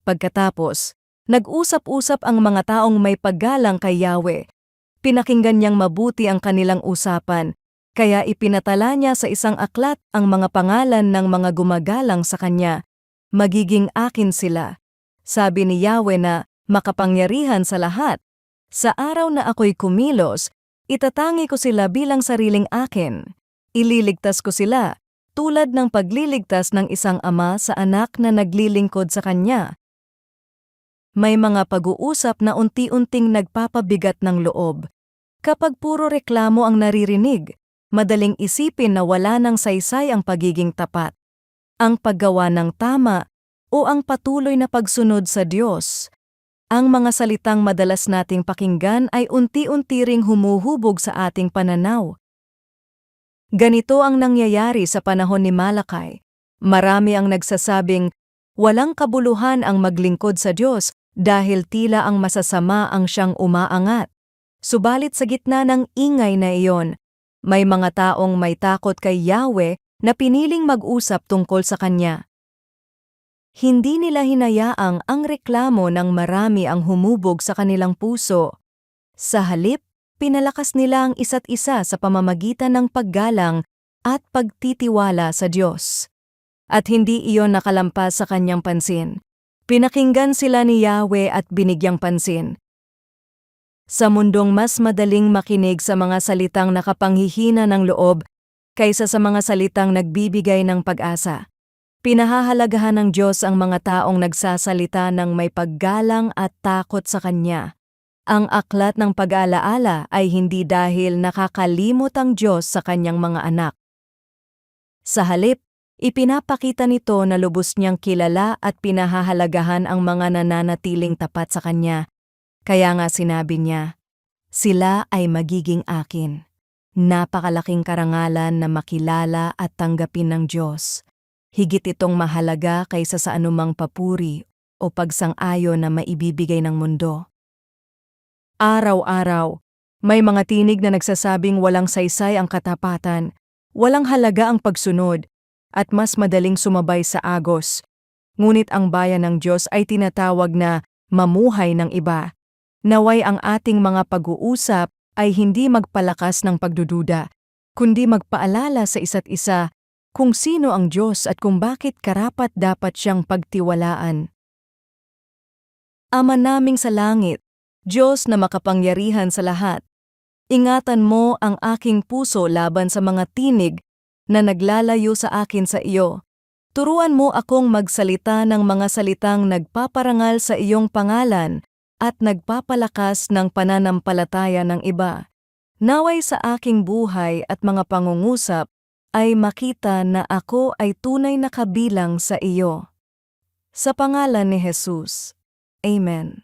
Pagkatapos, nag-usap-usap ang mga taong may paggalang kay Yahweh. Pinakinggan niyang mabuti ang kanilang usapan, kaya ipinatala niya sa isang aklat ang mga pangalan ng mga gumagalang sa kanya. Magiging akin sila. Sabi ni Yahweh na makapangyarihan sa lahat. Sa araw na ako'y kumilos, itatangi ko sila bilang sariling akin. Ililigtas ko sila, tulad ng pagliligtas ng isang ama sa anak na naglilingkod sa kanya. May mga pag-uusap na unti-unting nagpapabigat ng loob. Kapag puro reklamo ang naririnig, madaling isipin na wala ng saysay ang pagiging tapat, ang paggawa ng tama, o ang patuloy na pagsunod sa Diyos. Ang mga salitang madalas nating pakinggan ay unti-unti ring humuhubog sa ating pananaw. Ganito ang nangyayari sa panahon ni Malakay. Marami ang nagsasabing, walang kabuluhan ang maglingkod sa Diyos dahil tila ang masasama ang siyang umaangat. Subalit sa gitna ng ingay na iyon, may mga taong may takot kay Yahweh na piniling mag-usap tungkol sa Kanya. Hindi nila hinayaang ang reklamo ng marami ang humubog sa kanilang puso. Sa halip, pinalakas nila ang isa't isa sa pamamagitan ng paggalang at pagtitiwala sa Diyos. At hindi iyon nakalampas sa kanyang pansin. Pinakinggan sila ni Yahweh at binigyang pansin. Sa mundong mas madaling makinig sa mga salitang nakapanghihina ng loob kaysa sa mga salitang nagbibigay ng pag-asa, pinahahalagahan ng Diyos ang mga taong nagsasalita ng may paggalang at takot sa Kanya. Ang aklat ng pag-aalaala ay hindi dahil nakakalimot ang Diyos sa Kanyang mga anak. Sa halip, ipinapakita nito na lubos niyang kilala at pinahahalagahan ang mga nananatiling tapat sa Kanya. Kaya nga sinabi niya, sila ay magiging akin. Napakalaking karangalan na makilala at tanggapin ng Diyos. Higit itong mahalaga kaysa sa anumang papuri o pagsang-ayon na maibibigay ng mundo. Araw-araw, may mga tinig na nagsasabing walang saysay ang katapatan, walang halaga ang pagsunod, at mas madaling sumabay sa agos. Ngunit ang bayan ng Diyos ay tinatawag na mamuhay ng iba. Naway ang ating mga pag-uusap ay hindi magpalakas ng pagdududa, kundi magpaalala sa isa't isa kung sino ang Diyos at kung bakit karapat-dapat siyang pagtiwalaan. Ama naming sa langit, Diyos na makapangyarihan sa lahat, ingatan mo ang aking puso laban sa mga tinig na naglalayo sa akin sa iyo. Turuan mo akong magsalita ng mga salitang nagpaparangal sa iyong pangalan at nagpapalakas ng pananampalataya ng iba. Naway sa aking buhay at mga pangungusap ay makita na ako ay tunay na kabilang sa iyo. Sa pangalan ni Jesus. Amen.